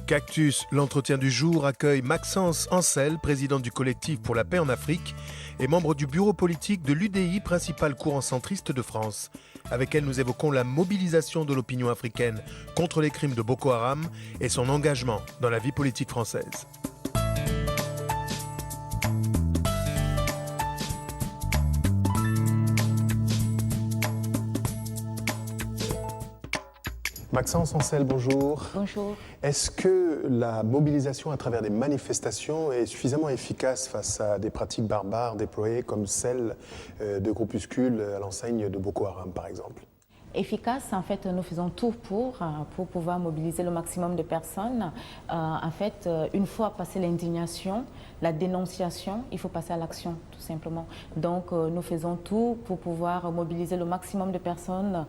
Cactus, l'entretien du jour, accueille Maxence Ancel, présidente du collectif pour la paix en Afrique et membre du bureau politique de l'UDI, principal courant centriste de France. Avec elle, nous évoquons la mobilisation de l'opinion africaine contre les crimes de Boko Haram et son engagement dans la vie politique française. Maxence Ancel, bonjour. Bonjour. Est-ce que la mobilisation à travers des manifestations est suffisamment efficace face à des pratiques barbares déployées comme celles de groupuscules à l'enseigne de Boko Haram, par exemple ? Efficace, en fait, nous faisons tout pour pouvoir mobiliser le maximum de personnes. En fait, une fois passé l'indignation, la dénonciation, il faut passer à l'action, tout simplement. Donc, nous faisons tout pour pouvoir mobiliser le maximum de personnes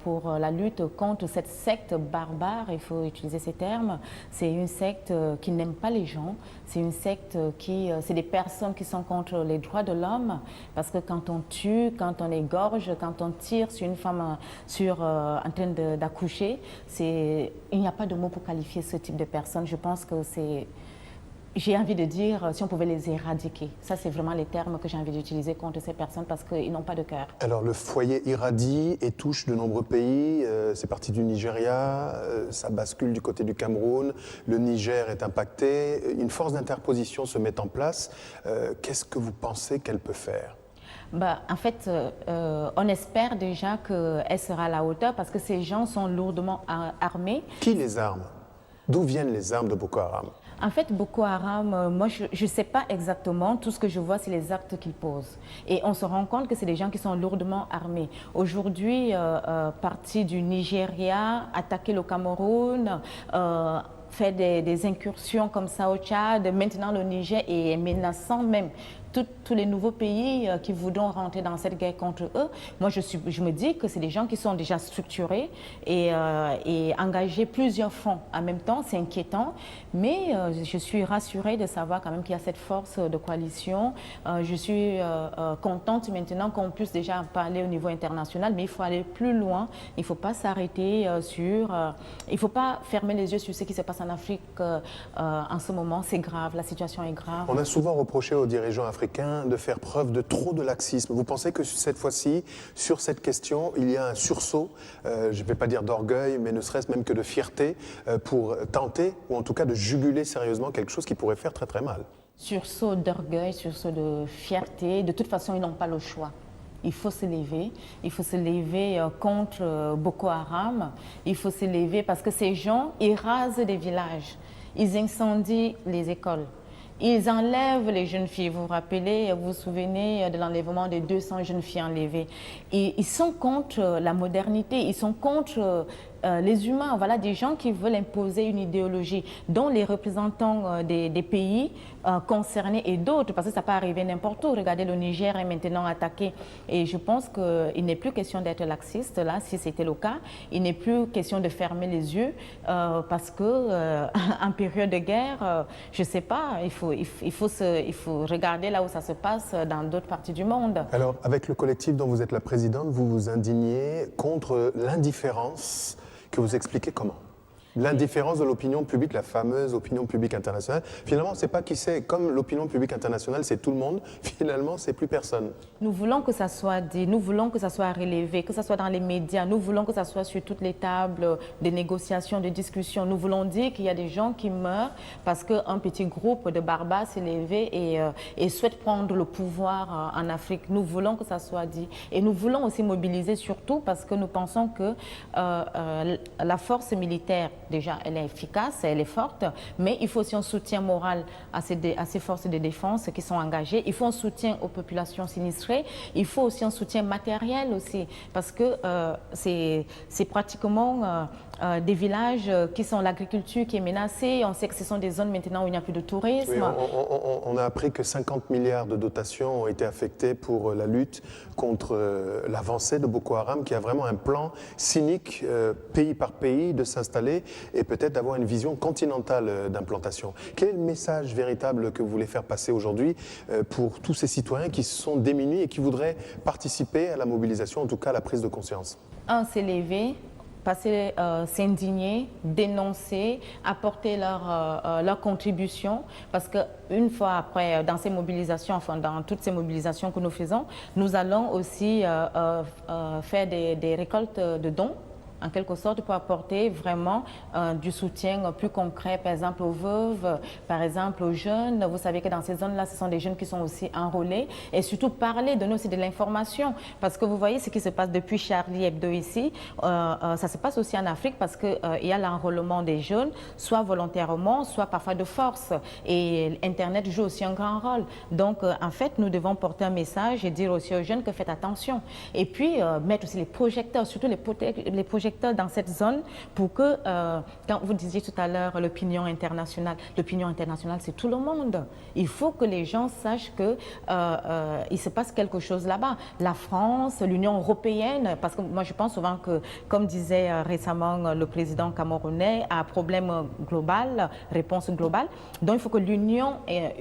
pour la lutte contre cette secte barbare, il faut utiliser ces termes. C'est une secte qui n'aime pas les gens, c'est une secte c'est des personnes qui sont contre les droits de l'homme, parce que quand on tue, quand on égorge, quand on tire sur une femme en train d'accoucher, il n'y a pas de mot pour qualifier ce type de personnes. Je pense que j'ai envie de dire, si on pouvait les éradiquer. Ça, c'est vraiment les termes que j'ai envie d'utiliser contre ces personnes parce qu'ils n'ont pas de cœur. Alors, le foyer irradie et touche de nombreux pays. C'est parti du Nigeria, ça bascule du côté du Cameroun. Le Niger est impacté. Une force d'interposition se met en place. Qu'est-ce que vous pensez qu'elle peut faire ? En fait, on espère déjà qu'elle sera à la hauteur parce que ces gens sont lourdement armés. Qui les arme ? D'où viennent les armes de Boko Haram ? En fait, Boko Haram, moi, je ne sais pas exactement. Tout ce que je vois, c'est les actes qu'ils posent. Et on se rend compte que c'est des gens qui sont lourdement armés. Aujourd'hui, partis du Nigeria, attaquer le Cameroun, faire des incursions comme ça au Tchad, maintenant le Niger est menaçant même. Tous les nouveaux pays qui voudront rentrer dans cette guerre contre eux, moi je me dis que c'est des gens qui sont déjà structurés et engagés plusieurs fronts en même temps, c'est inquiétant, mais je suis rassurée de savoir quand même qu'il y a cette force de coalition. Je suis contente maintenant qu'on puisse déjà en parler au niveau international, mais il faut aller plus loin, il ne faut pas s'arrêter il ne faut pas fermer les yeux sur ce qui se passe en Afrique en ce moment, c'est grave, la situation est grave. On a souvent reproché aux dirigeants africains de faire preuve de trop de laxisme. Vous pensez que cette fois-ci, sur cette question, il y a un sursaut, je ne vais pas dire d'orgueil, mais ne serait-ce même que de fierté, pour tenter, ou en tout cas de juguler sérieusement quelque chose qui pourrait faire très très mal? Sursaut d'orgueil, sursaut de fierté, de toute façon, ils n'ont pas le choix. Il faut se lever contre Boko Haram, il faut se lever parce que ces gens, ils rasent des villages, ils incendient les écoles. Ils enlèvent les jeunes filles. Vous vous souvenez de l'enlèvement de 200 jeunes filles enlevées. Et ils sont contre la modernité, ils sont contre les humains. Voilà, des gens qui veulent imposer une idéologie dont les représentants des pays concernés et d'autres, parce que ça peut arriver n'importe où. Regardez, le Niger est maintenant attaqué. Et je pense qu'il n'est plus question d'être laxiste, là, si c'était le cas. Il n'est plus question de fermer les yeux parce que en période de guerre, je ne sais pas, il faut regarder là où ça se passe dans d'autres parties du monde. Alors, avec le collectif dont vous êtes la présidente, vous vous indignez contre l'indifférence que vous expliquez comment ? L'indifférence de l'opinion publique, la fameuse opinion publique internationale. Finalement, c'est pas qui c'est. Comme l'opinion publique internationale, c'est tout le monde. Finalement, c'est plus personne. Nous voulons que ça soit dit, nous voulons que ça soit relevé, que ça soit dans les médias. Nous voulons que ça soit sur toutes les tables de négociations, de discussions. Nous voulons dire qu'il y a des gens qui meurent parce qu'un petit groupe de barbares s'est levé et souhaite prendre le pouvoir en Afrique. Nous voulons que ça soit dit. Et nous voulons aussi mobiliser surtout parce que nous pensons que la force militaire, déjà, elle est efficace, elle est forte, mais il faut aussi un soutien moral à ces forces de défense qui sont engagées. Il faut un soutien aux populations sinistrées. Il faut aussi un soutien matériel aussi, parce que c'est pratiquement des villages qui sont l'agriculture qui est menacée. On sait que ce sont des zones maintenant où il n'y a plus de tourisme. Oui, on a appris que 50 milliards de dotations ont été affectées pour la lutte contre l'avancée de Boko Haram, qui a vraiment un plan cynique, pays par pays, de s'installer et peut-être d'avoir une vision continentale d'implantation. Quel est le message véritable que vous voulez faire passer aujourd'hui pour tous ces citoyens qui se sont démunis et qui voudraient participer à la mobilisation, en tout cas à la prise de conscience? S'élever, passer, s'indigner, dénoncer, apporter leur contribution, parce qu'une fois après, dans ces mobilisations, enfin dans toutes ces mobilisations que nous faisons, nous allons aussi faire des récoltes de dons, en quelque sorte, pour apporter vraiment du soutien plus concret, par exemple aux veuves, par exemple aux jeunes. Vous savez que dans ces zones-là, ce sont des jeunes qui sont aussi enrôlés, et surtout parler, donner aussi de l'information, parce que vous voyez ce qui se passe depuis Charlie Hebdo ici, ça se passe aussi en Afrique, parce qu'il y a l'enrôlement des jeunes, soit volontairement, soit parfois de force, et Internet joue aussi un grand rôle. Donc, en fait, nous devons porter un message et dire aussi aux jeunes que faites attention, et puis mettre aussi les projecteurs, surtout les projecteurs dans cette zone, pour que, quand vous disiez tout à l'heure l'opinion internationale c'est tout le monde. Il faut que les gens sachent que il se passe quelque chose là-bas. La France, l'Union européenne, parce que moi je pense souvent que, comme disait récemment le président camerounais, à problème global, réponse globale, donc il faut que l'Union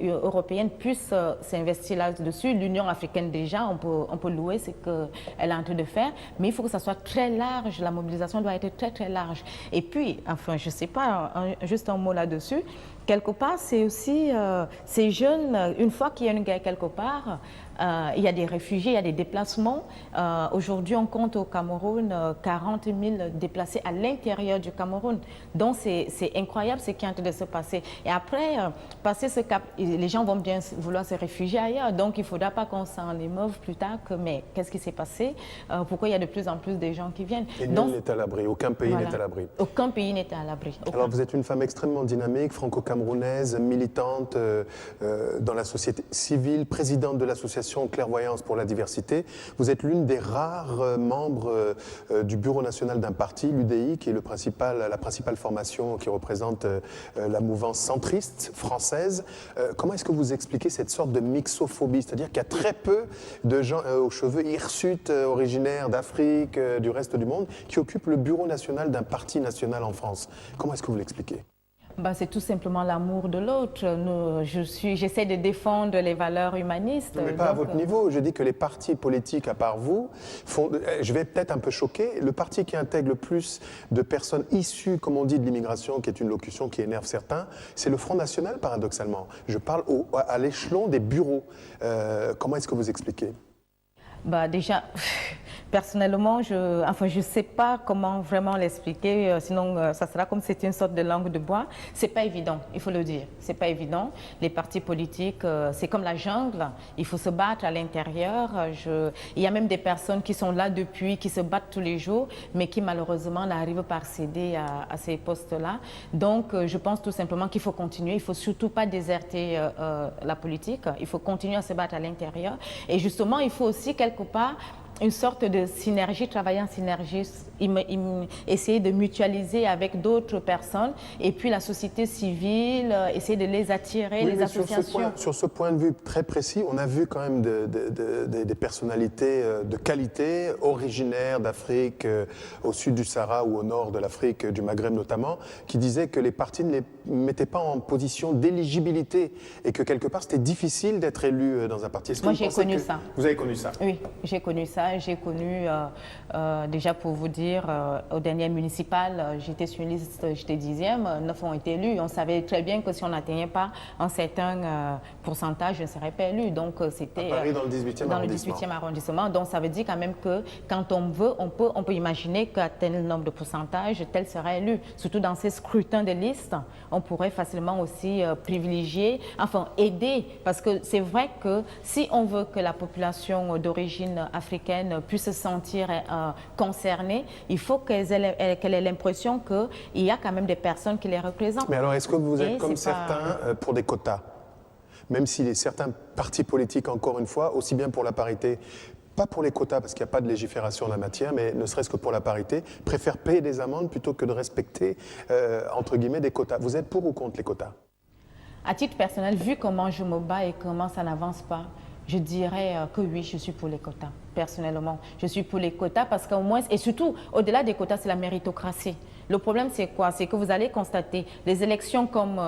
européenne puisse s'investir là-dessus. L'Union africaine déjà, on peut louer ce qu'elle est en train de faire, mais il faut que ça soit très large, la mobilisation doit être très très large. Et puis, enfin, je ne sais pas, juste un mot là-dessus, quelque part, c'est aussi ces jeunes, une fois qu'il y a une guerre quelque part, il y a des réfugiés, il y a des déplacements. Aujourd'hui, on compte au Cameroun 40 000 déplacés à l'intérieur du Cameroun. Donc, c'est incroyable ce qui est en train de se passer. Et après, passer ce cap, les gens vont bien vouloir se réfugier ailleurs. Donc, il ne faudra pas qu'on s'en émeuve plus tard que, mais qu'est-ce qui s'est passé? Pourquoi il y a de plus en plus de gens qui viennent? Et nul n'est à l'abri, aucun pays n'est à l'abri. Aucun pays n'est à l'abri. Alors, vous êtes une femme extrêmement dynamique, franco-camerounaise, militante dans la société civile, présidente de l'association Clairvoyance pour la diversité. Vous êtes l'une des rares membres du bureau national d'un parti, l'UDI, qui est la principale formation qui représente la mouvance centriste française. Comment est-ce que vous expliquez cette sorte de mixophobie? C'est-à-dire qu'il y a très peu de gens aux cheveux hirsutes, originaires d'Afrique, du reste du monde, qui occupent le bureau national d'un parti national en France. Comment est-ce que vous l'expliquez? C'est tout simplement l'amour de l'autre. J'essaie de défendre les valeurs humanistes. Mais pas à votre niveau. Je dis que les partis politiques, à part vous, je vais peut-être un peu choquer, le parti qui intègre le plus de personnes issues, comme on dit, de l'immigration, qui est une locution qui énerve certains, c'est le Front National, paradoxalement. Je parle à l'échelon des bureaux. Comment est-ce que vous expliquez? Déjà, personnellement, je sais pas comment vraiment l'expliquer, sinon ça sera comme si c'était une sorte de langue de bois. C'est pas évident, il faut le dire. C'est pas évident. Les partis politiques, c'est comme la jungle. Il faut se battre à l'intérieur. Il y a même des personnes qui sont là depuis, qui se battent tous les jours, mais qui malheureusement n'arrivent pas à accéder à ces postes-là. Donc, je pense tout simplement qu'il faut continuer. Il faut surtout pas déserter la politique. Il faut continuer à se battre à l'intérieur. Et justement, il faut aussi quelque part une sorte de synergie, travailler en synergie, essayer de mutualiser avec d'autres personnes, et puis la société civile, essayer de les attirer, oui, les associations. Sur ce point de vue très précis, on a vu quand même des personnalités de qualité, originaires d'Afrique, au sud du Sahara ou au nord de l'Afrique, du Maghreb notamment, qui disaient que les partis ne les mettaient pas en position d'éligibilité et que quelque part c'était difficile d'être élu dans un parti. Moi j'ai connu ça. Vous avez connu ça? Oui, j'ai connu ça. J'ai connu, déjà pour vous dire, aux dernières municipales, j'étais sur une liste, j'étais 10e, 9 ont été élus. On savait très bien que si on n'atteignait pas un certain pourcentage, je ne serais pas élu. Donc c'était Paris, dans le 18e arrondissement. 18e arrondissement. Donc ça veut dire quand même que quand on veut, on peut imaginer qu'à tel nombre de pourcentage, tel sera élu. Surtout dans ces scrutins de liste, on pourrait facilement aussi privilégier, enfin aider. Parce que c'est vrai que si on veut que la population d'origine africaine puisse se sentir concernée, il faut qu'elle ait l'impression qu'il y a quand même des personnes qui les représentent. Mais alors, est-ce que vous êtes comme certains pour des quotas? Même si certains partis politiques, encore une fois, aussi bien pour la parité, pas pour les quotas parce qu'il n'y a pas de légifération en la matière, mais ne serait-ce que pour la parité, préfèrent payer des amendes plutôt que de respecter, entre guillemets, des quotas. Vous êtes pour ou contre les quotas? À titre personnel, vu comment je me bats et comment ça n'avance pas, je dirais que oui, je suis pour les quotas. personnellement. Je suis pour les quotas parce qu'au moins, et surtout, au-delà des quotas, c'est la méritocratie. Le problème, c'est quoi? C'est que vous allez constater, les élections comme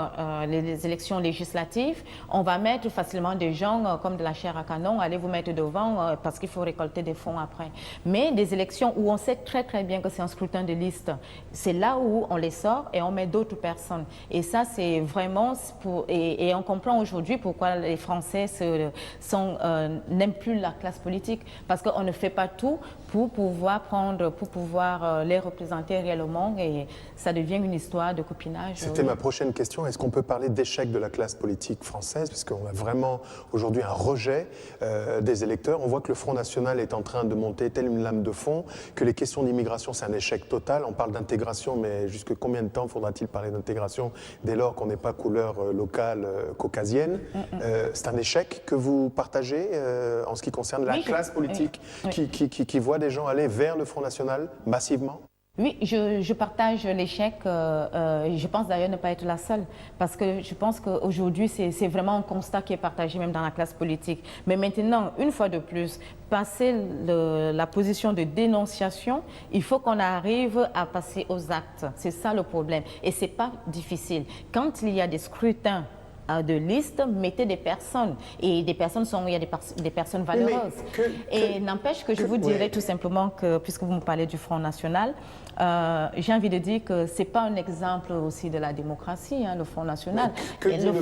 les élections législatives, on va mettre facilement des gens comme de la chair à canon, allez vous mettre devant parce qu'il faut récolter des fonds après. Mais des élections où on sait très très bien que c'est un scrutin de liste, c'est là où on les sort et on met d'autres personnes. Et ça, c'est vraiment pour... Et on comprend aujourd'hui pourquoi les Français n'aiment plus la classe politique. Parce qu'on ne fait pas tout pour pouvoir les représenter réellement. Et ça devient une histoire de copinage. C'était ma prochaine question. Est-ce qu'on peut parler d'échec de la classe politique française? Parce qu'on a vraiment aujourd'hui un rejet des électeurs. On voit que le Front National est en train de monter telle une lame de fond, que les questions d'immigration, c'est un échec total. On parle d'intégration, mais jusque combien de temps faudra-t-il parler d'intégration dès lors qu'on n'est pas couleur locale caucasienne? C'est un échec que vous partagez en ce qui concerne la classe politique qui voit des gens aller vers le Front National massivement? Oui, je partage l'échec. Je pense d'ailleurs ne pas être la seule, parce que je pense qu'aujourd'hui, c'est vraiment un constat qui est partagé même dans la classe politique. Mais maintenant, une fois de plus, passer la position de dénonciation, il faut qu'on arrive à passer aux actes. C'est ça le problème. Et ce n'est pas difficile. Quand il y a des scrutins de liste, mettez des personnes. Et des personnes il y a des personnes valeureuses. Et n'empêche que je vous dirais tout simplement que, puisque vous me parlez du Front National, j'ai envie de dire que ce n'est pas un exemple aussi de la démocratie, hein, le Front National. Le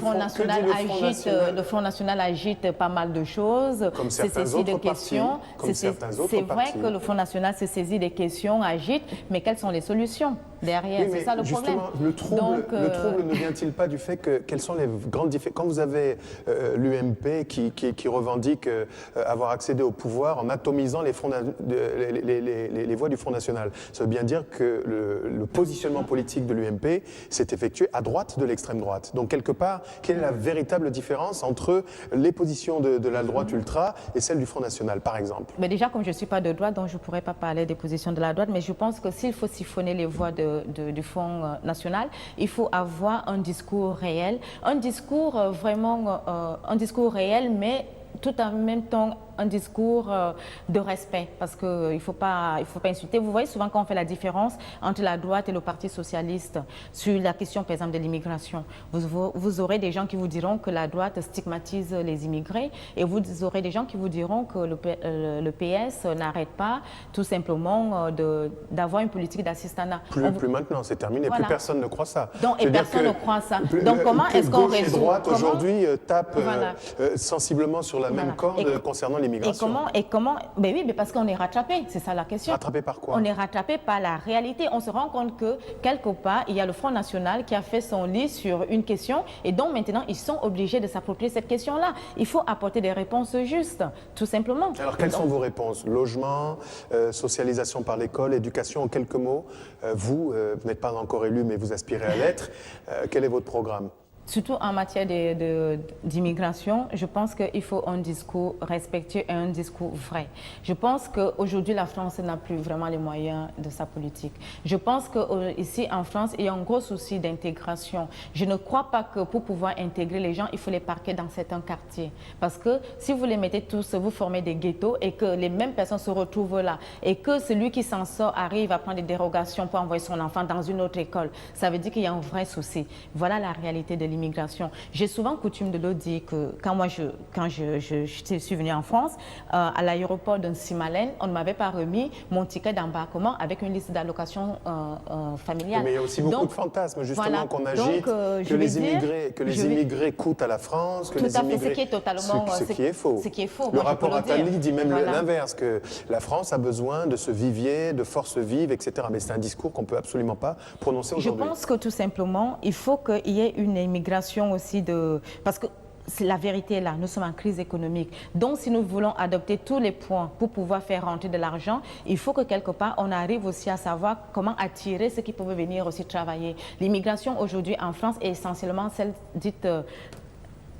Front National agite pas mal de choses, se saisit de questions. C'est vrai que le Front National se saisit des questions, agite, mais quelles sont les solutions derrière? C'est ça le problème. Le trouble ne vient-il pas du fait que quelles sont les grandes différences? Quand vous avez l'UMP qui revendique avoir accédé au pouvoir en atomisant les voix du Front National, ça veut bien dire que le positionnement politique de l'UMP s'est effectué à droite de l'extrême droite. Donc quelque part, quelle est la véritable différence entre les positions de la droite ultra et celles du Front National, par exemple? Mais déjà, comme je ne suis pas de droite, donc je ne pourrais pas parler des positions de la droite, mais je pense que s'il faut siphonner les voix du Front National, il faut avoir un discours réel, un discours un discours réel, mais tout en même temps un discours de respect, parce qu'il ne faut pas insulter. Vous voyez souvent quand on fait la différence entre la droite et le Parti socialiste sur la question, par exemple, de l'immigration. Vous aurez des gens qui vous diront que la droite stigmatise les immigrés, et vous aurez des gens qui vous diront que le PS n'arrête pas tout simplement d'avoir une politique d'assistanat. Plus maintenant, c'est terminé. Voilà. Plus personne ne croit ça. Donc, et personne ne croit ça. Donc comment est-ce qu'on résout? Et droite aujourd'hui tape sensiblement sur la même corde concernant l'immigration. Et comment ben oui, mais parce qu'on est rattrapé, c'est ça la question. Rattrapé par quoi? On est rattrapé par la réalité. On se rend compte que quelque part, il y a le Front National qui a fait son lit sur une question, et donc maintenant, ils sont obligés de s'approprier cette question-là. Il faut apporter des réponses justes, tout simplement. Alors, quelles sont vos réponses? Logement, socialisation par l'école, éducation, en quelques mots. Vous n'êtes pas encore élu, mais vous aspirez à l'être. Quel est votre programme? Surtout en matière d'immigration, je pense qu'il faut un discours respectueux et un discours vrai. Je pense qu'aujourd'hui, la France n'a plus vraiment les moyens de sa politique. Je pense qu'ici, en France, il y a un gros souci d'intégration. Je ne crois pas que pour pouvoir intégrer les gens, il faut les parquer dans certains quartiers. Parce que si vous les mettez tous, vous formez des ghettos et que les mêmes personnes se retrouvent là et que celui qui s'en sort arrive à prendre des dérogations pour envoyer son enfant dans une autre école, ça veut dire qu'il y a un vrai souci. Voilà la réalité de l'immigration. J'ai souvent coutume de le dire que quand je suis venue en France, à l'aéroport de Simalène, on ne m'avait pas remis mon ticket d'embarquement avec une liste d'allocations familiales. Mais il y a aussi beaucoup de fantasmes, justement, voilà, qu'on agite, que les immigrés coûtent à la France, que tout les à immigrés... fait, ce qui est totalement... Ce qui est faux. Ce qui est faux. Le rapport Attali dit même l'inverse, que la France a besoin de ce vivier, de forces vives, etc. Mais c'est un discours qu'on ne peut absolument pas prononcer aujourd'hui. Je pense que tout simplement, il faut qu'il y ait une immigration aussi parce que la vérité est là, nous sommes en crise économique. Donc si nous voulons adopter tous les points pour pouvoir faire rentrer de l'argent, il faut que quelque part on arrive aussi à savoir comment attirer ceux qui peuvent venir aussi travailler. L'immigration aujourd'hui en France est essentiellement celle dite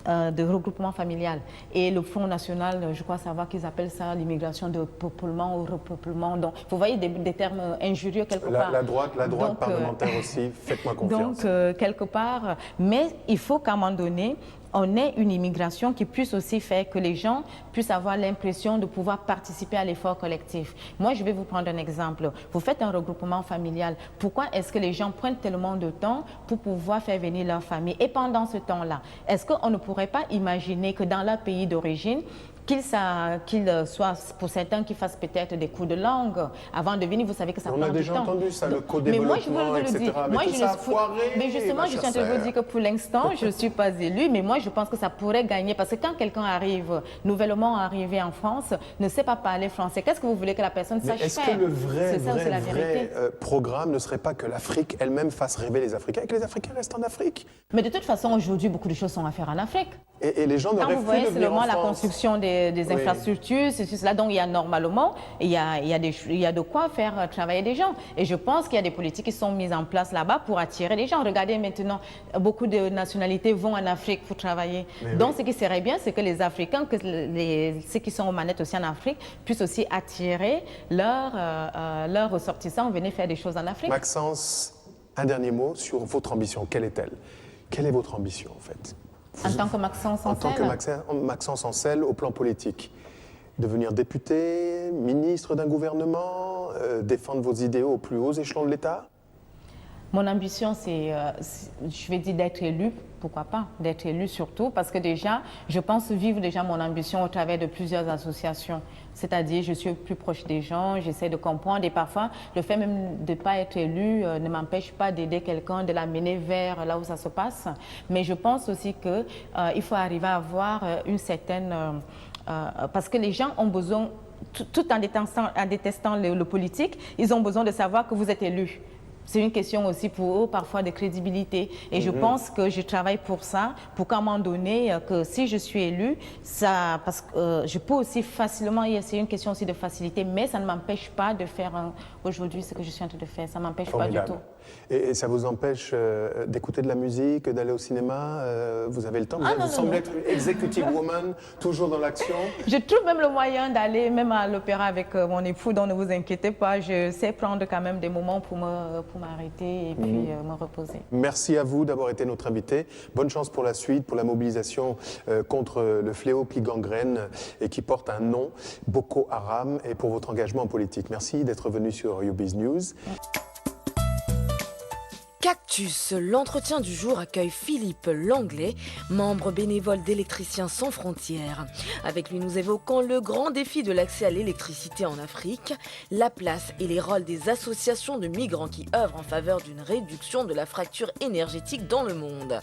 de regroupement familial. Et le Front National, je crois savoir qu'ils appellent ça l'immigration de peuplement ou repeuplement. Donc, vous voyez des termes injurieux quelque part. La droite parlementaire aussi, faites-moi confiance. Donc, quelque part, mais il faut qu'à un moment donné, on ait une immigration qui puisse aussi faire que les gens puissent avoir l'impression de pouvoir participer à l'effort collectif. Moi, je vais vous prendre un exemple. Vous faites un regroupement familial. Pourquoi est-ce que les gens prennent tellement de temps pour pouvoir faire venir leur famille? Et pendant ce temps-là, est-ce qu'on ne pourrait pas imaginer que dans leur pays d'origine, qu'il soit, pour certains, qui fassent peut-être des cours de langue avant de venir, vous savez que ça prend du temps. On a déjà entendu ça, le co-développement, etc. Mais tout ça a foiré. Mais justement, je suis en train de vous dire que pour l'instant, je ne suis pas élue, mais moi, je pense que ça pourrait gagner. Parce que quand quelqu'un arrive, nouvellement arrivé en France, ne sait pas parler français, qu'est-ce que vous voulez que la personne sache faire? Est-ce que le vrai programme ne serait pas que l'Afrique elle-même fasse rêver les Africains et que les Africains restent en Afrique? Mais de toute façon, aujourd'hui, beaucoup de choses sont à faire en Afrique. Et les gens ne rêvent plus de venir en France. Quand vous voyez seulement la construction des infrastructures, c'est cela, donc il y a normalement, il y a de quoi faire travailler des gens. Et je pense qu'il y a des politiques qui sont mises en place là-bas pour attirer les gens. Regardez maintenant, beaucoup de nationalités vont en Afrique pour travailler. Donc ce qui serait bien, c'est que les Africains, ceux qui sont aux manettes aussi en Afrique, puissent aussi attirer leurs ressortissants, venir faire des choses en Afrique. Maxence, un dernier mot sur votre ambition. Quelle est-elle? Quelle est votre ambition en fait? En tant que Maxence Ancel? En tant que Maxence Ancel, au plan politique. Devenir député, ministre d'un gouvernement, défendre vos idéaux aux plus hauts échelons de l'État? Mon ambition, c'est, je vais dire, d'être élu. Pourquoi pas? D'être élu surtout, parce que déjà, je pense vivre déjà mon ambition au travers de plusieurs associations. C'est-à-dire, je suis plus proche des gens, j'essaie de comprendre. Et parfois, le fait même de ne pas être élu ne m'empêche pas d'aider quelqu'un, de l'amener vers là où ça se passe. Mais je pense aussi qu'il faut arriver à avoir une certaine... parce que les gens ont besoin, tout en détestant le politique, ils ont besoin de savoir que vous êtes élu. C'est une question aussi pour eux, parfois, de crédibilité. Et je pense que je travaille pour ça, pour qu'à un moment donné, que si je suis élue, parce que je peux aussi facilement, c'est une question aussi de facilité, mais ça ne m'empêche pas de faire aujourd'hui ce que je suis en train de faire. Ça ne m'empêche pas du tout. Et ça vous empêche d'écouter de la musique, d'aller au cinéma? Vous avez le temps? Vous semblez être une executive woman, toujours dans l'action. Je trouve même le moyen d'aller même à l'opéra avec mon époux, donc ne vous inquiétez pas. Je sais prendre quand même des moments pour m'arrêter et puis me reposer. Merci à vous d'avoir été notre invité. Bonne chance pour la suite, pour la mobilisation contre le fléau qui gangrène et qui porte un nom, Boko Haram, et pour votre engagement en politique. Merci d'être venu sur YouBiz News. Cactus, l'entretien du jour accueille Philippe Langlais, membre bénévole d'Électriciens sans frontières. Avec lui, nous évoquons le grand défi de l'accès à l'électricité en Afrique, la place et les rôles des associations de migrants qui œuvrent en faveur d'une réduction de la fracture énergétique dans le monde.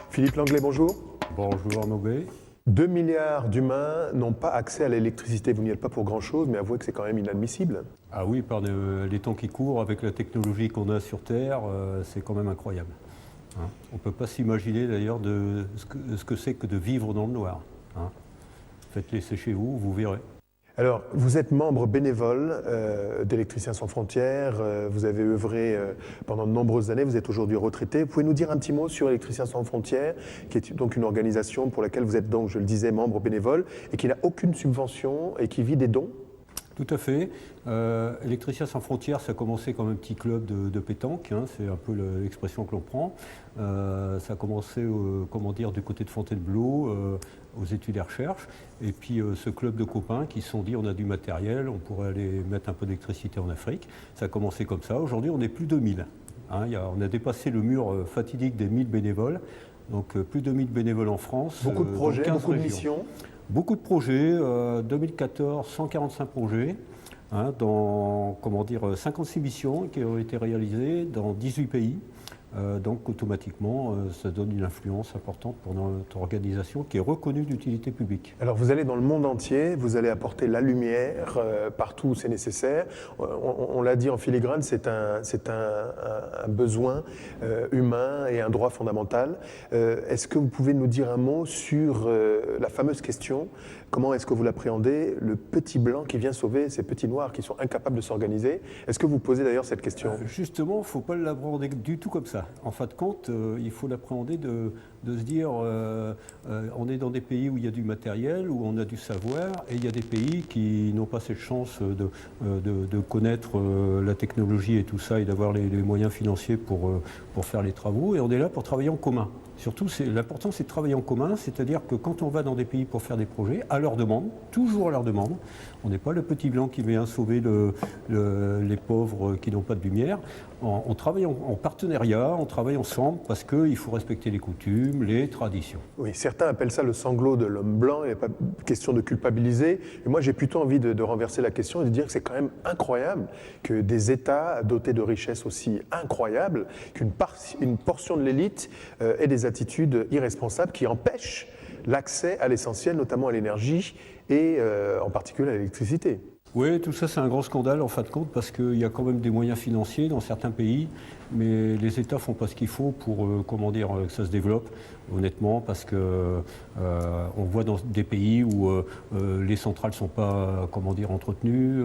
Philippe Langlais, bonjour. Bonjour Nobé. 2 milliards d'humains n'ont pas accès à l'électricité. Vous n'y êtes pas pour grand-chose, mais avouez que c'est quand même inadmissible. Ah oui, par les temps qui courent, avec la technologie qu'on a sur Terre, c'est quand même incroyable. Hein. On ne peut pas s'imaginer d'ailleurs de ce que c'est que de vivre dans le noir. Hein. Faites-les chez vous, vous verrez. Alors, vous êtes membre bénévole d'Électriciens sans frontières, vous avez œuvré pendant de nombreuses années, vous êtes aujourd'hui retraité. Vous pouvez nous dire un petit mot sur Électriciens sans frontières, qui est donc une organisation pour laquelle vous êtes donc, je le disais, membre bénévole, et qui n'a aucune subvention et qui vit des dons? Tout à fait. Électriciens sans frontières, ça a commencé comme un petit club de pétanque, hein, c'est un peu l'expression que l'on prend. Ça a commencé du côté de Fontainebleau, aux études et recherches. Et puis ce club de copains qui se sont dit on a du matériel, on pourrait aller mettre un peu d'électricité en Afrique. Ça a commencé comme ça. Aujourd'hui, on est plus de 1000. Hein, on a dépassé le mur fatidique des 1000 bénévoles. Donc plus de 1000 bénévoles en France. Beaucoup de projets, beaucoup de missions. Beaucoup de projets, 2014, 145 projets, hein, dans 56 missions qui ont été réalisées dans 18 pays. Donc automatiquement, ça donne une influence importante pour notre organisation qui est reconnue d'utilité publique. Alors vous allez dans le monde entier, vous allez apporter la lumière partout où c'est nécessaire. On l'a dit en filigrane, c'est un besoin humain et un droit fondamental. Est-ce que vous pouvez nous dire un mot sur la fameuse question, comment est-ce que vous l'appréhendez, le petit blanc qui vient sauver ces petits noirs qui sont incapables de s'organiser? Est-ce que vous posez d'ailleurs cette question? Justement, il ne faut pas l'appréhender du tout comme ça. En fin de compte, il faut l'appréhender de se dire, on est dans des pays où il y a du matériel, où on a du savoir, et il y a des pays qui n'ont pas cette chance de connaître la technologie et tout ça, et d'avoir les moyens financiers pour faire les travaux, et on est là pour travailler en commun. Surtout, l'important, c'est de travailler en commun, c'est-à-dire que quand on va dans des pays pour faire des projets, à leur demande, toujours à leur demande, on n'est pas le petit blanc qui vient sauver les pauvres qui n'ont pas de lumière. On travaille en partenariat, on travaille ensemble parce qu'il faut respecter les coutumes, les traditions. Oui, certains appellent ça le sanglot de l'homme blanc, il n'y a pas question de culpabiliser. Et moi, j'ai plutôt envie de renverser la question et de dire que c'est quand même incroyable que des États dotés de richesses aussi incroyables, qu'une portion de l'élite ait des attitudes irresponsables qui empêchent l'accès à l'essentiel, notamment à l'énergie et en particulier à l'électricité. Oui, tout ça c'est un grand scandale en fin de compte parce qu'il y a quand même des moyens financiers dans certains pays, mais les États font pas ce qu'il faut pour que ça se développe, honnêtement, parce que on voit dans des pays où les centrales sont pas entretenues,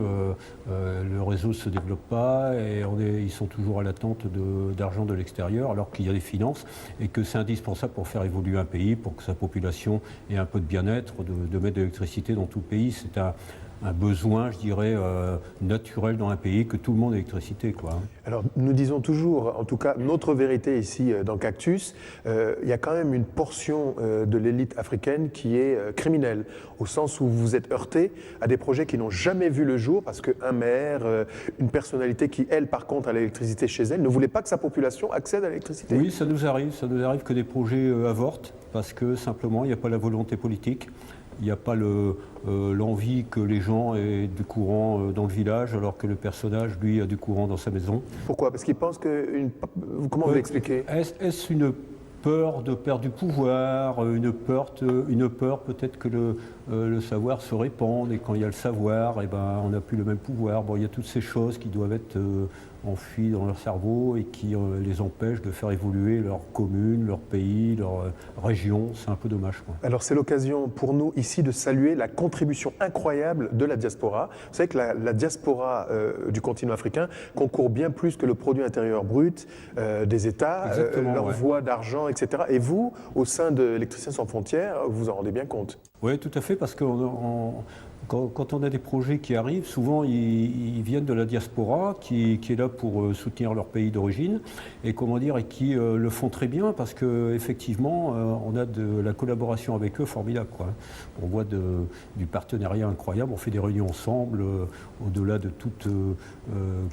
le réseau ne se développe pas et ils sont toujours à l'attente d'argent de l'extérieur alors qu'il y a des finances et que c'est indispensable pour faire évoluer un pays, pour que sa population ait un peu de bien-être, de mettre de l'électricité dans tout le pays. C'est un besoin, je dirais, naturel dans un pays, que tout le monde ait l'électricité, quoi. Alors, nous disons toujours, en tout cas, notre vérité ici dans Cactus, il y a quand même une portion de l'élite africaine qui est criminelle, au sens où vous vous êtes heurté à des projets qui n'ont jamais vu le jour, parce qu'un maire, une personnalité qui, elle, par contre, a l'électricité chez elle, ne voulait pas que sa population accède à l'électricité. Oui, ça nous arrive que des projets avortent, parce que simplement, il n'y a pas la volonté politique. Il n'y a pas l'envie que les gens aient du courant dans le village, alors que le personnage, lui, a du courant dans sa maison. Pourquoi ? Parce qu'il pense que... Comment vous l'expliquez ? Est-ce une peur de perdre du pouvoir, une peur peut-être que le savoir se répande, et quand il y a le savoir, on n'a plus le même pouvoir. Bon, il y a toutes ces choses qui doivent être enfuies dans leur cerveau et qui les empêchent de faire évoluer leur commune, leur pays, leur région. C'est un peu dommage, quoi. Alors c'est l'occasion pour nous ici de saluer la contribution incroyable de la diaspora. Vous savez que la diaspora du continent africain concourt bien plus que le produit intérieur brut des États, leur voie d'argent, etc. Et vous, au sein de Électriciens sans frontières, vous en rendez bien compte. Oui, tout à fait, parce que quand on a des projets qui arrivent, souvent ils viennent de la diaspora qui est là pour soutenir leur pays d'origine et qui le font très bien parce qu'effectivement on a de la collaboration avec eux formidable, quoi. On voit du partenariat incroyable, on fait des réunions ensemble, au-delà de toute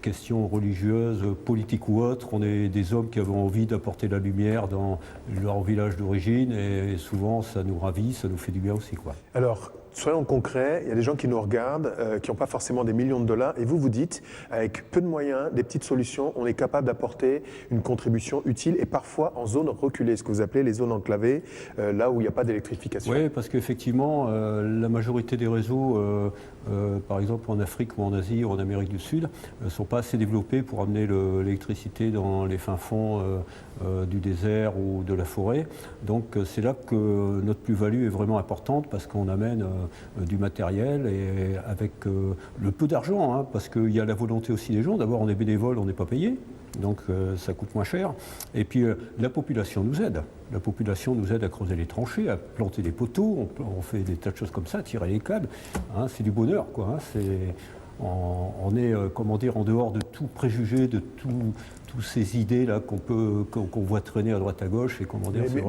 question religieuse, politique ou autre. On est des hommes qui avons envie d'apporter la lumière dans leur village d'origine et souvent ça nous ravit, ça nous fait du bien aussi, quoi. Alors, soyons concrets, il y a des gens qui nous regardent, qui n'ont pas forcément des millions de dollars, et vous dites, avec peu de moyens, des petites solutions, on est capable d'apporter une contribution utile, et parfois en zone reculée, ce que vous appelez les zones enclavées, là où il n'y a pas d'électrification. Oui, parce qu'effectivement, la majorité des réseaux, par exemple en Afrique ou en Asie ou en Amérique du Sud, ne sont pas assez développés pour amener l'électricité dans les fins fonds du désert ou de la forêt. Donc c'est là que notre plus-value est vraiment importante, parce qu'on amène du matériel et avec le peu d'argent, hein, parce qu'il y a la volonté aussi des gens. D'abord, on est bénévole, on n'est pas payé, donc ça coûte moins cher. Et puis la population nous aide. La population nous aide à creuser les tranchées, à planter des poteaux, on fait des tas de choses comme ça, tirer les câbles. Hein, c'est du bonheur, quoi. Hein, on est, en dehors de tout préjugé, de toutes ces idées-là qu'on voit traîner à droite à gauche. Et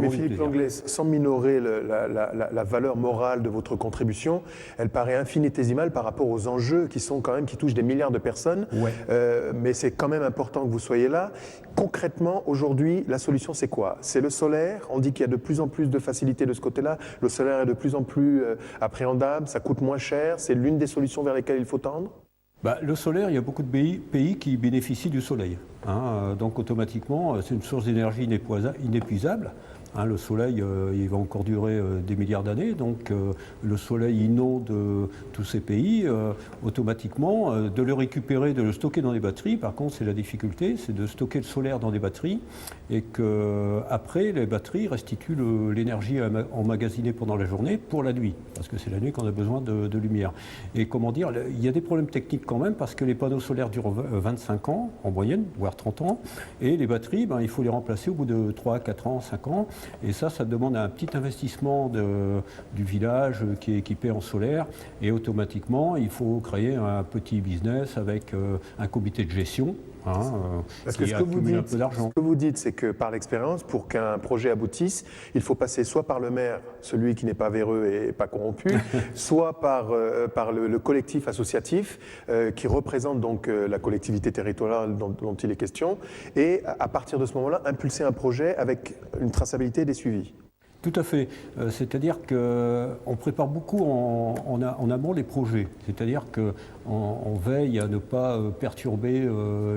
mais Philippe Langlais, sans minorer la valeur morale de votre contribution, elle paraît infinitésimale par rapport aux enjeux qui touchent des milliards de personnes. Ouais. Mais c'est quand même important que vous soyez là. Concrètement, aujourd'hui, la solution, c'est quoi ? C'est le solaire. On dit qu'il y a de plus en plus de facilité de ce côté-là. Le solaire est de plus en plus appréhendable, ça coûte moins cher. C'est l'une des solutions vers lesquelles il faut tendre ? Le solaire, il y a beaucoup de pays qui bénéficient du soleil. Hein, donc automatiquement, c'est une source d'énergie inépuisable. Hein, le soleil, il va encore durer des milliards d'années, donc le soleil inonde tous ces pays. Automatiquement, de le récupérer, de le stocker dans des batteries, par contre, c'est la difficulté, c'est de stocker le solaire dans des batteries et qu'après, les batteries restituent l'énergie emmagasinée pendant la journée pour la nuit, parce que c'est la nuit qu'on a besoin de lumière. Et comment dire, il y a des problèmes techniques quand même, parce que les panneaux solaires durent 25 ans en moyenne, voire 30 ans, et les batteries, il faut les remplacer au bout de 3, 4 ans, 5 ans. Et ça demande un petit investissement du village qui est équipé en solaire. Et automatiquement, il faut créer un petit business avec un comité de gestion. Parce que ce que vous dites, c'est que par l'expérience, pour qu'un projet aboutisse, il faut passer soit par le maire, celui qui n'est pas véreux et pas corrompu, soit par le collectif associatif qui représente donc la collectivité territoriale dont il est question, et à partir de ce moment-là, impulser un projet avec une traçabilité des suivis. Tout à fait. C'est-à-dire qu'on prépare beaucoup en amont les projets. C'est-à-dire qu'on veille à ne pas perturber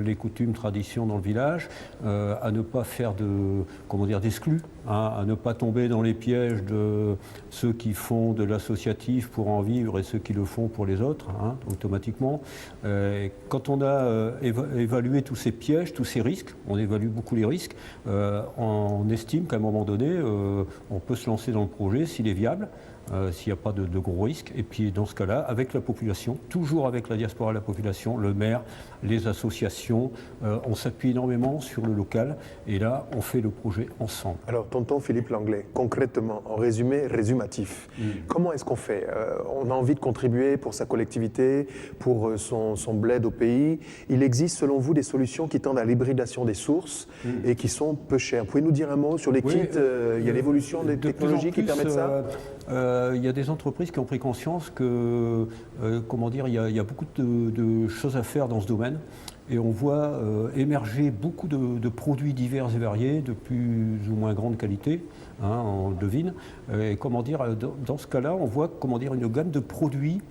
les coutumes, traditions dans le village, à ne pas faire d'exclus, à ne pas tomber dans les pièges de ceux qui font de l'associatif pour en vivre et ceux qui le font pour les autres, automatiquement. Quand on a évalué tous ces pièges, tous ces risques, on évalue beaucoup les risques, on estime qu'à un moment donné, on peut se lancer dans le projet s'il est viable, s'il n'y a pas de gros risques. Et puis dans ce cas-là, avec la population, toujours avec la diaspora, la population, le maire, les associations, on s'appuie énormément sur le local. Et là, on fait le projet ensemble. Alors, tonton Philippe Langlais, concrètement, en résumé, résumatif, comment est-ce qu'on fait? On a envie de contribuer pour sa collectivité, pour son bled au pays. Il existe, selon vous, des solutions qui tendent à l'hybridation des sources et qui sont peu chères. Vous pouvez nous dire un mot sur les kits? Il y a l'évolution des technologies qui permettent ça? Il y a des entreprises qui ont pris conscience que, il y a beaucoup de choses à faire dans ce domaine. Et on voit émerger beaucoup de produits divers et variés, de plus ou moins grande qualité, on le devine. Et dans ce cas-là, on voit une gamme de produits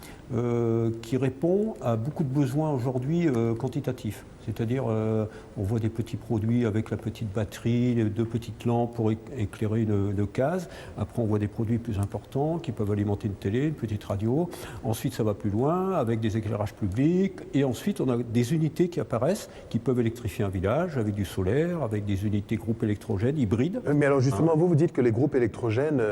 qui répond à beaucoup de besoins aujourd'hui quantitatifs. C'est-à-dire, on voit des petits produits avec la petite batterie, les 2 petites lampes pour éclairer une case. Après, on voit des produits plus importants qui peuvent alimenter une télé, une petite radio. Ensuite, ça va plus loin avec des éclairages publics. Et ensuite, on a des unités qui apparaissent qui peuvent électrifier un village avec du solaire, avec des unités groupes électrogènes hybrides. Mais alors justement, vous dites que les groupes électrogènes,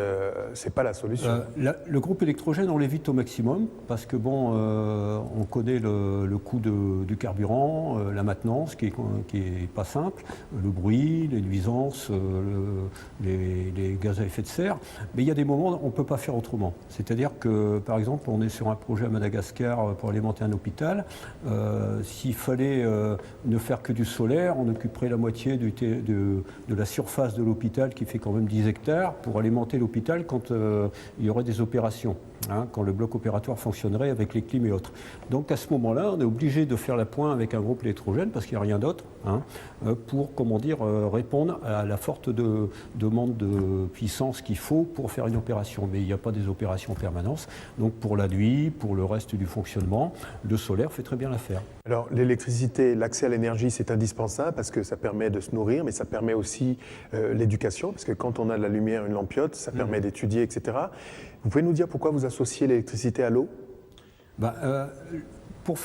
c'est pas la solution. Le groupe électrogène, on l'évite au maximum parce que on connaît le coût du carburant, la maintenance qui est pas simple, le bruit, les nuisances, les gaz à effet de serre. Mais il y a des moments où on ne peut pas faire autrement. C'est-à-dire que, par exemple, on est sur un projet à Madagascar pour alimenter un hôpital. S'il fallait ne faire que du solaire, on occuperait la moitié de la surface de l'hôpital qui fait quand même 10 hectares pour alimenter l'hôpital quand il y aurait des opérations. Quand le bloc opératoire fonctionnerait avec les clims et autres. Donc à ce moment-là, on est obligé de faire la pointe avec un groupe électrogène parce qu'il n'y a rien d'autre pour répondre à la forte demande de puissance qu'il faut pour faire une opération. Mais il n'y a pas des opérations en permanence. Donc pour la nuit, pour le reste du fonctionnement, le solaire fait très bien l'affaire. Alors l'électricité, l'accès à l'énergie, c'est indispensable parce que ça permet de se nourrir, mais ça permet aussi l'éducation, parce que quand on a de la lumière, une lampiote, ça permet d'étudier, etc. Vous pouvez nous dire pourquoi vous associez l'électricité à l'eau? Pour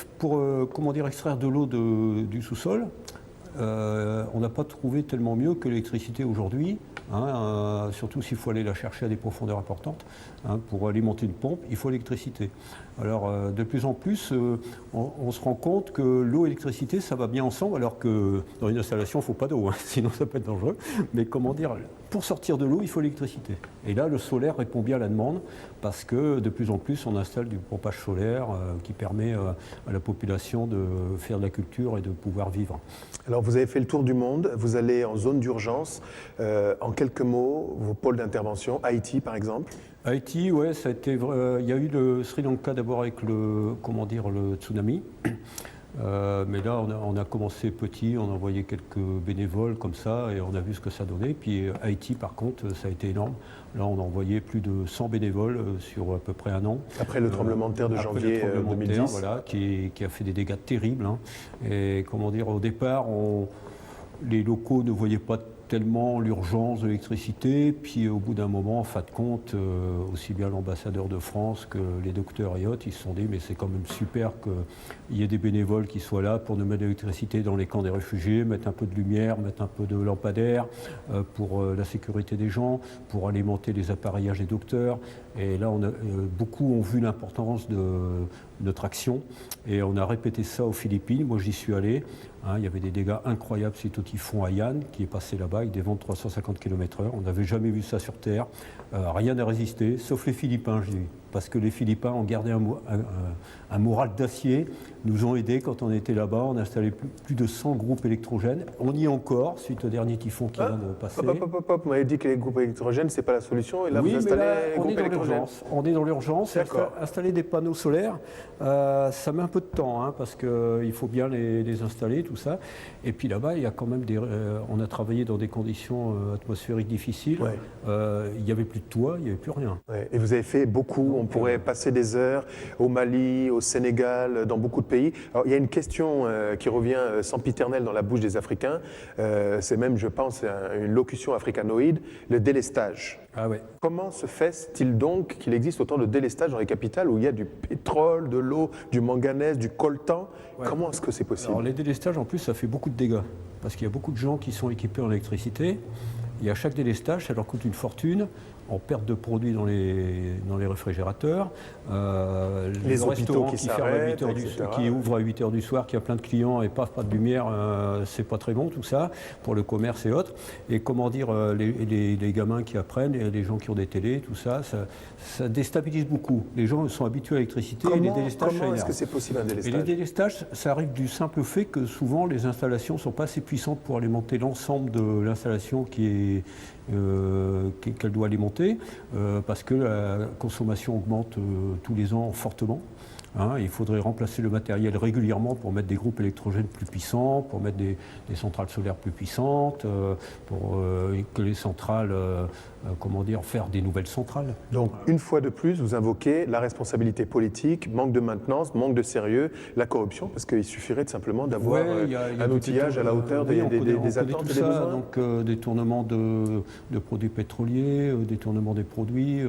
extraire de l'eau du sous-sol, on n'a pas trouvé tellement mieux que l'électricité aujourd'hui, surtout s'il faut aller la chercher à des profondeurs importantes. Pour alimenter une pompe, il faut l'électricité. Alors de plus en plus, on se rend compte que l'eau et l'électricité, ça va bien ensemble, alors que dans une installation, il ne faut pas d'eau, sinon ça peut être dangereux. Mais pour sortir de l'eau, il faut l'électricité. Et là, le solaire répond bien à la demande, parce que de plus en plus, on installe du pompage solaire qui permet à la population de faire de la culture et de pouvoir vivre. Alors vous avez fait le tour du monde, vous allez en zone d'urgence. En quelques mots, vos pôles d'intervention, Haïti par exemple? Haïti, ouais, ça a été il y a eu le Sri Lanka d'abord avec le tsunami. Mais là, on a commencé petit, on a envoyé quelques bénévoles comme ça et on a vu ce que ça donnait. Puis Haïti, par contre, ça a été énorme. Là, on a envoyé plus de 100 bénévoles sur à peu près un an. Après le tremblement de terre de janvier 2010. Voilà, qui a fait des dégâts terribles. Et au départ, les locaux ne voyaient pas tellement l'urgence de l'électricité, puis au bout d'un moment, en fin de compte, aussi bien l'ambassadeur de France que les docteurs et autres, ils se sont dit mais c'est quand même super qu'il y ait des bénévoles qui soient là pour nous mettre de l'électricité dans les camps des réfugiés, mettre un peu de lumière, mettre un peu de lampadaires pour la sécurité des gens, pour alimenter les appareillages des docteurs. Et là, beaucoup ont vu l'importance de notre action et on a répété ça aux Philippines. Moi, j'y suis allé. Il y avait des dégâts incroyables suite au typhon Haiyan qui est passé là-bas avec des vents de 350 km/h. On n'avait jamais vu ça sur Terre. Rien n'a résisté, sauf les Philippins, je dis. Parce que les Philippins ont gardé un moral d'acier, nous ont aidés quand on était là-bas. On a installé plus de 100 groupes électrogènes. On y est encore, suite au dernier typhon qui vient de passer. Vous m'avez dit que les groupes électrogènes, ce n'est pas la solution. Et là, oui, vous installez les groupes électrogènes. On est dans l'urgence. Installer des panneaux solaires, ça met un peu de temps, parce qu'il faut bien les installer, tout ça. Et puis là-bas, il y a quand même on a travaillé dans des conditions atmosphériques difficiles. Ouais. Il n'y avait plus de toit, il n'y avait plus rien. Ouais. Et vous avez fait beaucoup. On pourrait passer des heures au Mali, au Sénégal, dans beaucoup de pays. Alors, il y a une question qui revient sempiternelle dans la bouche des Africains. C'est même, je pense, une locution africanoïde, le délestage. Ah ouais. Comment se fait-il donc qu'il existe autant de délestage dans les capitales où il y a du pétrole, de l'eau, du manganèse, du coltan? Ouais. Comment est-ce que c'est possible? Alors, les délestages, en plus, ça fait beaucoup de dégâts. Parce qu'il y a beaucoup de gens qui sont équipés en électricité. Et à chaque délestage, ça leur coûte une fortune en perte de produits dans les réfrigérateurs. Les hôpitaux qui s'arrêtent, qui ouvrent à 8 h du soir, qui a plein de clients et paf, pas de lumière, c'est pas très bon tout ça, pour le commerce et autres. Et comment dire, les gamins qui apprennent, les gens qui ont des télés, tout ça, ça déstabilise beaucoup. Les gens sont habitués à l'électricité et les délestages, comment est-ce que c'est possible un délestage? Et les délestages, ça arrive du simple fait que souvent les installations ne sont pas assez puissantes pour alimenter l'ensemble de l'installation qu'elle doit alimenter, parce que la consommation augmente tous les ans fortement. Il faudrait remplacer le matériel régulièrement pour mettre des groupes électrogènes plus puissants, pour mettre des centrales solaires plus puissantes, pour que les centrales, faire des nouvelles centrales. Donc, une fois de plus, vous invoquez la responsabilité politique, manque de maintenance, manque de sérieux, la corruption, parce qu'il suffirait tout simplement d'avoir un outillage à la hauteur des attentes et des besoins. Donc, détournement de produits pétroliers, détournement des produits,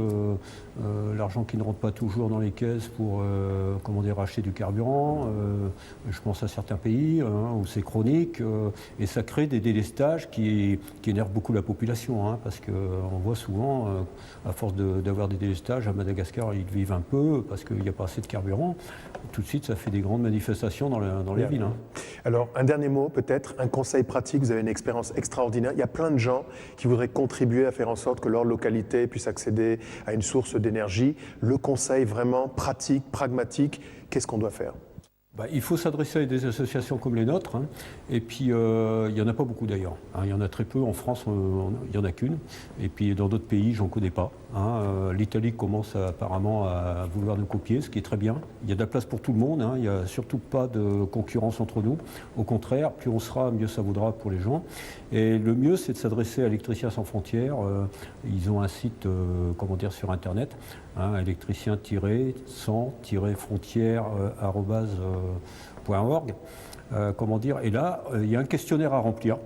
l'argent qui ne rentre pas toujours dans les caisses pour acheter du carburant. Je pense à certains pays où c'est chronique, et ça crée des délestages qui énervent beaucoup la population, parce qu'on voit souvent, à force d'avoir des délestages, à Madagascar, ils vivent un peu parce qu'il n'y a pas assez de carburant. Tout de suite, ça fait des grandes manifestations dans les villes. Alors, un dernier mot, peut-être, un conseil pratique. Vous avez une expérience extraordinaire. Il y a plein de gens qui voudraient contribuer à faire en sorte que leur localité puisse accéder à une source d'énergie. Le conseil vraiment pratique, pragmatique, qu'est-ce qu'on doit faire? Il faut s'adresser à des associations comme les nôtres, et puis il n'y en a pas beaucoup d'ailleurs. Il y en a très peu, en France il n'y en a qu'une, et puis dans d'autres pays j'en connais pas. L'Italie commence apparemment à vouloir nous copier, ce qui est très bien. Il y a de la place pour tout le monde, il n'y a surtout pas de concurrence entre nous. Au contraire, plus on sera, mieux ça vaudra pour les gens. Et le mieux, c'est de s'adresser à Électriciens sans frontières. Ils ont un site sur Internet, électricien-sans-frontières.org. Et là, il y a un questionnaire à remplir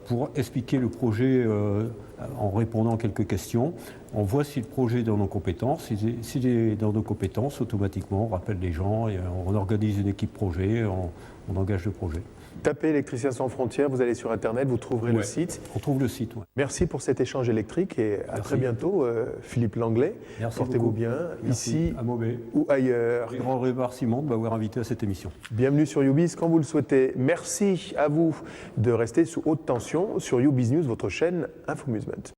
pour expliquer le projet en répondant à quelques questions. On voit si le projet est dans nos compétences. S'il est dans nos compétences, automatiquement, on rappelle les gens et on organise une équipe projet, on engage le projet. Tapez Électriciens sans frontières, vous allez sur Internet, vous trouverez le site. On trouve le site, oui. Merci pour cet échange électrique et à très bientôt, Philippe Langlais. Portez-vous bien, ici à Maubeuge ou ailleurs. Un grand remerciement de m'avoir invité à cette émission. Bienvenue sur YouBiz quand vous le souhaitez. Merci à vous de rester sous haute tension sur YouBiz News, votre chaîne Infomusement.